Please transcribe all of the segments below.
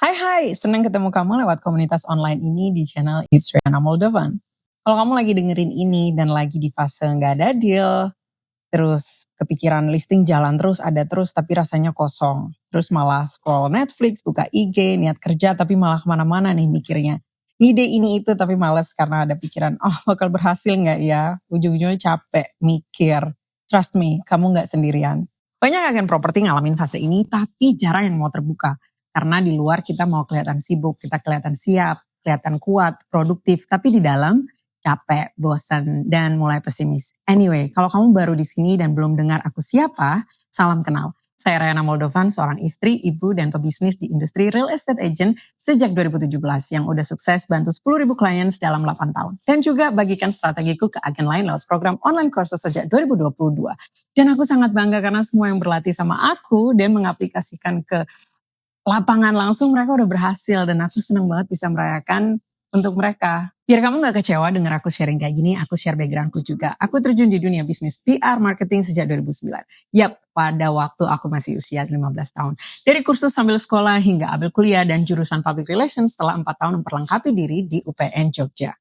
Hai, senang ketemu kamu lewat komunitas online ini di channel It's Rihanna Moldovan. Kalau kamu lagi dengerin ini dan lagi di fase nggak ada deal, terus kepikiran listing jalan terus ada terus tapi rasanya kosong. Terus malah scroll Netflix, buka IG, niat kerja tapi malah kemana-mana nih mikirnya. Ide ini itu tapi males karena ada pikiran, oh bakal berhasil nggak ya? Ujung-ujungnya capek, mikir. Trust me, kamu nggak sendirian. Banyak agen properti ngalamin fase ini tapi jarang yang mau terbuka. Karena di luar kita mau kelihatan sibuk, kita kelihatan siap, kelihatan kuat, produktif. Tapi di dalam capek, bosan, dan mulai pesimis. Anyway, kalau kamu baru di sini dan belum dengar aku siapa, salam kenal. Saya Rihanna Moldovan, seorang istri, ibu, dan pebisnis di industri real estate agent sejak 2017 yang udah sukses bantu 10.000 klien dalam 8 tahun. Dan juga bagikan strategiku ke agen lain lewat program online courses sejak 2022. Dan aku sangat bangga karena semua yang berlatih sama aku dan mengaplikasikan ke lapangan langsung mereka udah berhasil dan aku seneng banget bisa merayakan untuk mereka. Biar kamu gak kecewa denger aku sharing kayak gini, aku share backgroundku juga. Aku terjun di dunia bisnis PR marketing sejak 2009. Yap, pada waktu aku masih usia 15 tahun. Dari kursus sambil sekolah hingga ambil kuliah dan jurusan public relations setelah 4 tahun memperlengkapi diri di UPN Jogja.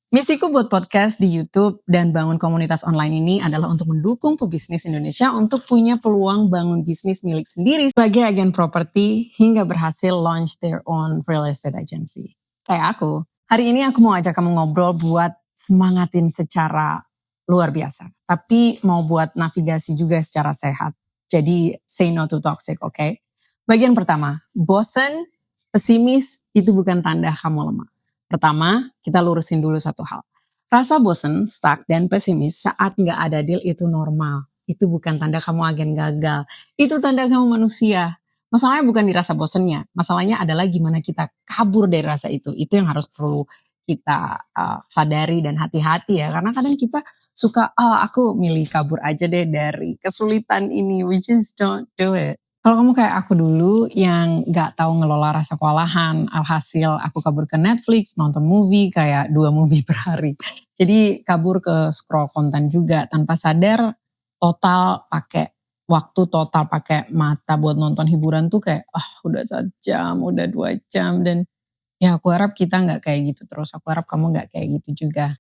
Misiku buat podcast di YouTube dan bangun komunitas online ini adalah untuk mendukung pebisnis Indonesia untuk punya peluang bangun bisnis milik sendiri sebagai agen properti hingga berhasil launch their own real estate agency. Kayak aku. Hari ini aku mau ajak kamu ngobrol buat semangatin secara luar biasa. Tapi mau buat navigasi juga secara sehat. Jadi say no to toxic, oke? Bagian pertama, bosen, pesimis itu bukan tanda kamu lemah. Pertama, kita lurusin dulu satu hal. Rasa bosen, stuck, dan pesimis saat nggak ada deal itu normal. Itu bukan tanda kamu agen gagal. Itu tanda kamu manusia. Masalahnya bukan di rasa bosennya. Masalahnya adalah gimana kita kabur dari rasa itu. Itu yang harus perlu kita sadari dan hati-hati ya. Karena kadang kita suka, aku milih kabur aja deh dari kesulitan ini. We just don't do it. Kalau kamu kayak aku dulu yang gak tahu ngelola rasa kewalahan, alhasil aku kabur ke Netflix, nonton movie kayak 2 movie per hari. Jadi kabur ke scroll konten juga tanpa sadar total pakai waktu, total pakai mata buat nonton hiburan tuh kayak udah 1 jam, udah 2 jam dan ya aku harap kita gak kayak gitu terus, aku harap kamu gak kayak gitu juga.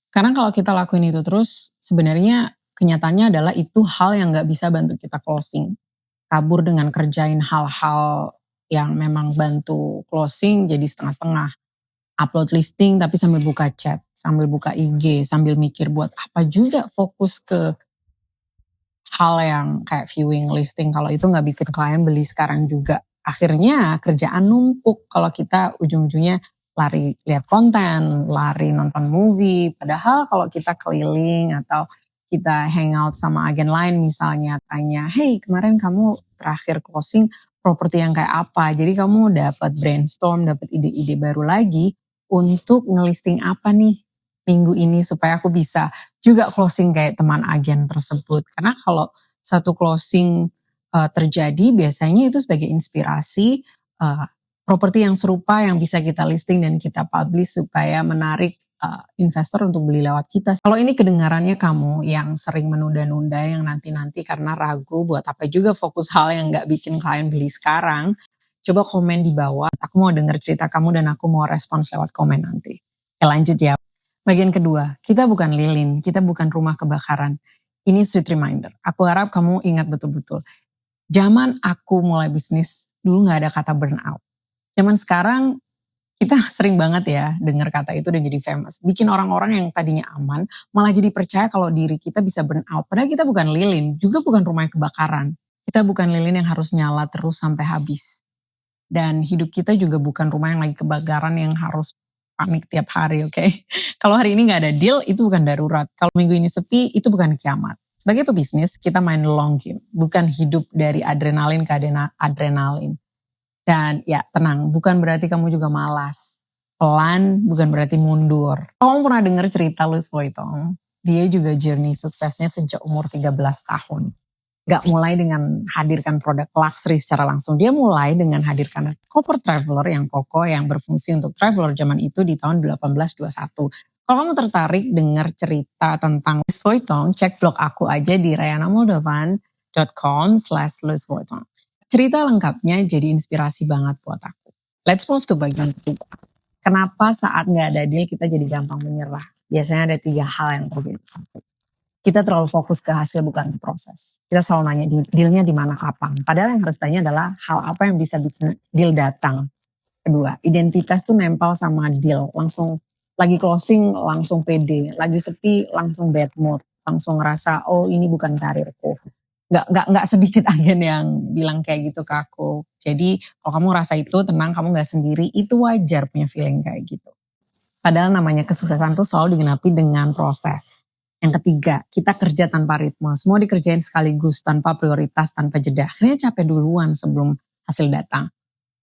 Karena kalau kita lakuin itu terus sebenarnya kenyataannya adalah itu hal yang gak bisa bantu kita closing. Kabur dengan kerjain hal-hal yang memang bantu closing jadi setengah-setengah. Upload listing tapi sambil buka chat, sambil buka IG, sambil mikir buat apa juga fokus ke hal yang kayak viewing listing. Kalau itu gak bikin klien beli sekarang juga. Akhirnya kerjaan numpuk kalau kita ujung-ujungnya lari lihat konten, lari nonton movie. Padahal kalau kita keliling atau kita hangout sama agen lain misalnya tanya, hey kemarin kamu terakhir closing properti yang kayak apa? Jadi kamu dapat brainstorm, dapat ide-ide baru lagi untuk ngelisting apa nih minggu ini supaya aku bisa juga closing kayak teman agen tersebut. Karena kalau satu closing terjadi biasanya itu sebagai inspirasi properti yang serupa yang bisa kita listing dan kita publish supaya menarik investor untuk beli lewat kita. Kalau ini kedengarannya kamu yang sering menunda-nunda yang nanti-nanti karena ragu buat apa juga fokus hal yang gak bikin klien beli sekarang, coba komen di bawah. Aku mau denger cerita kamu dan aku mau respons lewat komen nanti. Oke lanjut ya. Bagian kedua, kita bukan lilin, kita bukan rumah kebakaran. Ini sweet reminder. Aku harap kamu ingat betul-betul. Zaman aku mulai bisnis, dulu gak ada kata burnout. Zaman sekarang kita sering banget ya dengar kata itu dan jadi famous. Bikin orang-orang yang tadinya aman malah jadi percaya kalau diri kita bisa burn out. Padahal kita bukan lilin, juga bukan rumah yang kebakaran. Kita bukan lilin yang harus nyala terus sampai habis. Dan hidup kita juga bukan rumah yang lagi kebakaran yang harus panik tiap hari, oke? Kalau hari ini gak ada deal, itu bukan darurat. Kalau minggu ini sepi, itu bukan kiamat. Sebagai pebisnis, kita main long game. Bukan hidup dari adrenalin ke adrenalin. Dan ya tenang, bukan berarti kamu juga malas. Pelan bukan berarti mundur. Kamu pernah dengar cerita Louis Vuitton? Dia juga journey suksesnya sejak umur 13 tahun. Gak mulai dengan hadirkan produk luxury secara langsung. Dia mulai dengan hadirkan corporate traveler yang kokoh yang berfungsi untuk traveler zaman itu di tahun 1821. Kalau kamu tertarik dengar cerita tentang Louis Vuitton, cek blog aku aja di rihanamoldovan.com/Louis Vuitton. Cerita lengkapnya jadi inspirasi banget buat aku. Let's move to bagian kedua. Kenapa saat nggak ada deal kita jadi gampang menyerah? Biasanya ada 3 hal yang terjadi. Satu, kita terlalu fokus ke hasil bukan ke proses. Kita selalu nanya dealnya di mana kapan. Padahal yang harus tanya adalah hal apa yang bisa bikin deal datang. Kedua, identitas tuh nempel sama deal. Langsung lagi closing langsung pede, lagi sepi langsung bad mood, langsung ngerasa oh ini bukan karirku. Nggak sedikit agen yang bilang kayak gitu ke aku. Jadi kalau kamu rasa itu tenang, kamu nggak sendiri, itu wajar punya feeling kayak gitu. Padahal namanya kesuksesan tuh selalu digenapi dengan proses. Yang ketiga, kita kerja tanpa ritme. Semua dikerjain sekaligus, tanpa prioritas, tanpa jeda. Akhirnya capek duluan sebelum hasil datang.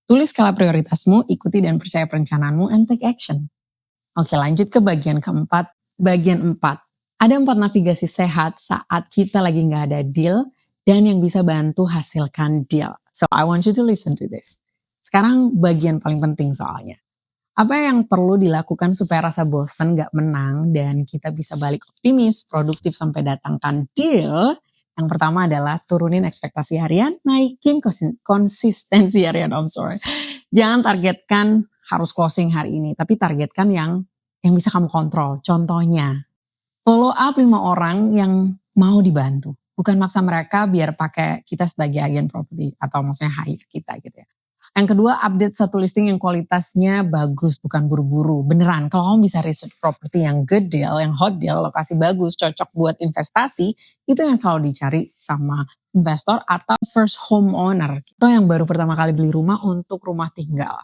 Tulis skala prioritasmu, ikuti dan percaya perencanaanmu, and take action. Oke, lanjut ke bagian keempat. Bagian 4. Ada 4 navigasi sehat saat kita lagi nggak ada deal dan yang bisa bantu hasilkan deal. So I want you to listen to this. Sekarang bagian paling penting soalnya. Apa yang perlu dilakukan supaya rasa bosan gak menang dan kita bisa balik optimis, produktif sampai datangkan deal? Yang pertama adalah turunin ekspektasi harian, naikin konsistensi harian. Jangan targetkan harus closing hari ini, tapi targetkan yang bisa kamu kontrol. Contohnya, follow up 5 orang yang mau dibantu. Bukan maksa mereka biar pakai kita sebagai agen properti atau maksudnya hire kita gitu ya. Yang kedua, update satu listing yang kualitasnya bagus, bukan buru-buru. Beneran, kalau kamu bisa research properti yang good deal, yang hot deal, lokasi bagus, cocok buat investasi, itu yang selalu dicari sama investor atau first homeowner. Itu yang baru pertama kali beli rumah untuk rumah tinggal.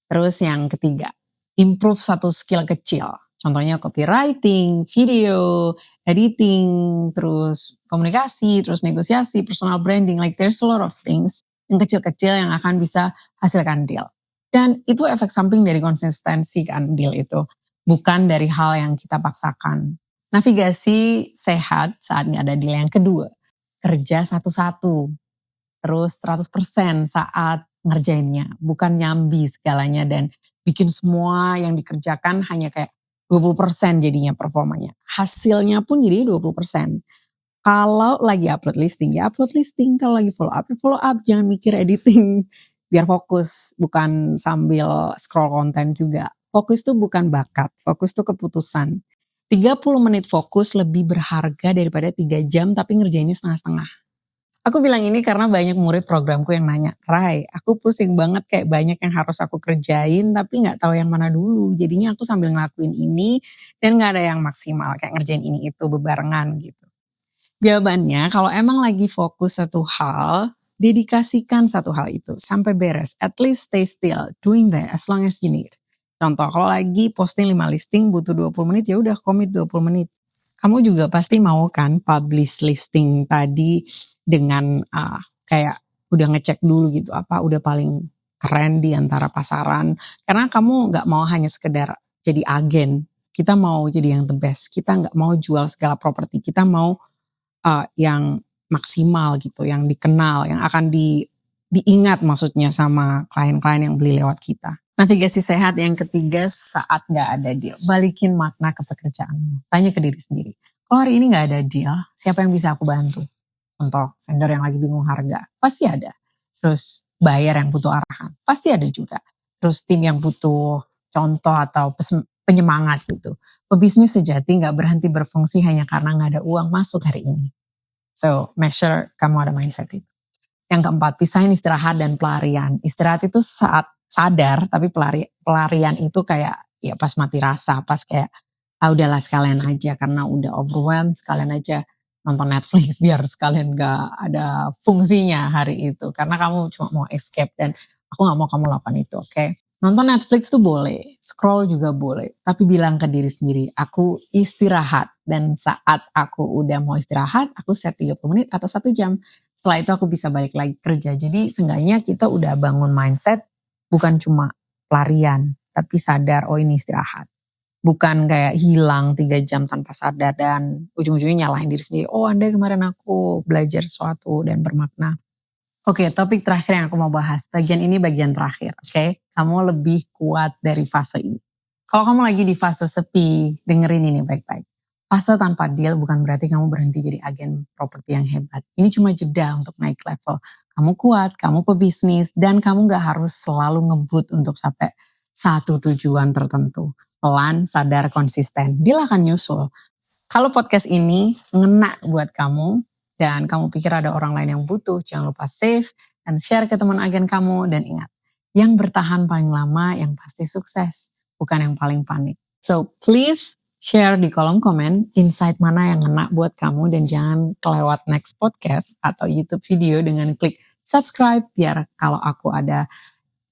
Terus yang ketiga, improve satu skill kecil. Contohnya copywriting, video, editing, terus komunikasi, terus negosiasi, personal branding. Like there's a lot of things yang kecil-kecil yang akan bisa hasilkan deal. Dan itu efek samping dari konsistensi kan deal itu. Bukan dari hal yang kita paksakan. Navigasi sehat saat nggak ada deal. Yang kedua, kerja satu-satu. Terus 100% saat ngerjainnya. Bukan nyambi segalanya dan bikin semua yang dikerjakan hanya kayak 20% jadinya performanya. Hasilnya pun jadi 20%. Kalau lagi upload listing, ya upload listing. Kalau lagi follow up, ya follow up. Jangan mikir editing. Biar fokus, bukan sambil scroll konten juga. Fokus tuh bukan bakat, fokus tuh keputusan. 30 menit fokus lebih berharga daripada 3 jam tapi ngerjainnya setengah-setengah. Aku bilang ini karena banyak murid programku yang nanya, Rai, aku pusing banget kayak banyak yang harus aku kerjain tapi gak tahu yang mana dulu. Jadinya aku sambil ngelakuin ini dan gak ada yang maksimal kayak ngerjain ini itu bebarengan gitu. Jawabannya kalau emang lagi fokus satu hal, dedikasikan satu hal itu sampai beres. At least stay still doing that as long as you need. Contoh kalau lagi posting 5 listing butuh 20 menit ya udah commit 20 menit. Kamu juga pasti mau kan publish listing tadi dengan kayak udah ngecek dulu gitu apa udah paling keren di antara pasaran. Karena kamu gak mau hanya sekedar jadi agen. Kita mau jadi yang the best. Kita gak mau jual segala properti. Kita mau yang maksimal gitu, yang dikenal, yang akan diingat maksudnya sama klien-klien yang beli lewat kita. Navigasi sehat yang ketiga saat gak ada deal. Balikin makna ke pekerjaanmu. Tanya ke diri sendiri. Kalau hari ini gak ada deal, siapa yang bisa aku bantu? Contoh, vendor yang lagi bingung harga. Pasti ada. Terus buyer yang butuh arahan. Pasti ada juga. Terus tim yang butuh contoh atau penyemangat gitu. Pebisnis sejati gak berhenti berfungsi hanya karena gak ada uang masuk hari ini. So, make sure kamu ada mindset itu. Yang keempat, pisahin istirahat dan pelarian. Istirahat itu saat sadar, tapi pelarian itu kayak ya pas mati rasa, pas kayak udahlah sekalian aja karena udah overwhelmed, sekalian aja nonton Netflix biar sekalian gak ada fungsinya hari itu. Karena kamu cuma mau escape dan aku gak mau kamu lakukan itu, oke? Nonton Netflix tuh boleh, scroll juga boleh. Tapi bilang ke diri sendiri, aku istirahat. Dan saat aku udah mau istirahat, aku set 30 menit atau 1 jam. Setelah itu aku bisa balik lagi kerja. Jadi seenggaknya kita udah bangun mindset, bukan cuma pelarian, tapi sadar, oh ini istirahat. Bukan kayak hilang 3 jam tanpa sadar dan ujung-ujungnya nyalahin diri sendiri. Oh andai kemarin aku belajar sesuatu dan bermakna. Oke, topik terakhir yang aku mau bahas. Bagian ini bagian terakhir, oke? Kamu lebih kuat dari fase ini. Kalau kamu lagi di fase sepi, dengerin ini baik-baik. Fase tanpa deal bukan berarti kamu berhenti jadi agen properti yang hebat. Ini cuma jeda untuk naik level. kamu kuat, kamu pebisnis, dan kamu gak harus selalu ngebut untuk sampai satu tujuan tertentu. Pelan, sadar, konsisten. Deal akan nyusul. Kalau podcast ini ngena buat kamu dan kamu pikir ada orang lain yang butuh, jangan lupa save dan share ke teman agen kamu. Dan ingat, yang bertahan paling lama yang pasti sukses, bukan yang paling panik. So please share di kolom komen insight mana yang ngena buat kamu dan jangan kelewat next podcast atau YouTube video dengan klik subscribe biar kalau aku ada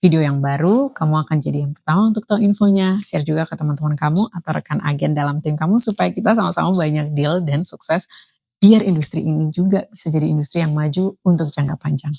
video yang baru, kamu akan jadi yang pertama untuk tahu infonya. Share juga ke teman-teman kamu atau rekan agen dalam tim kamu supaya kita sama-sama banyak deal dan sukses biar industri ini juga bisa jadi industri yang maju untuk jangka panjang.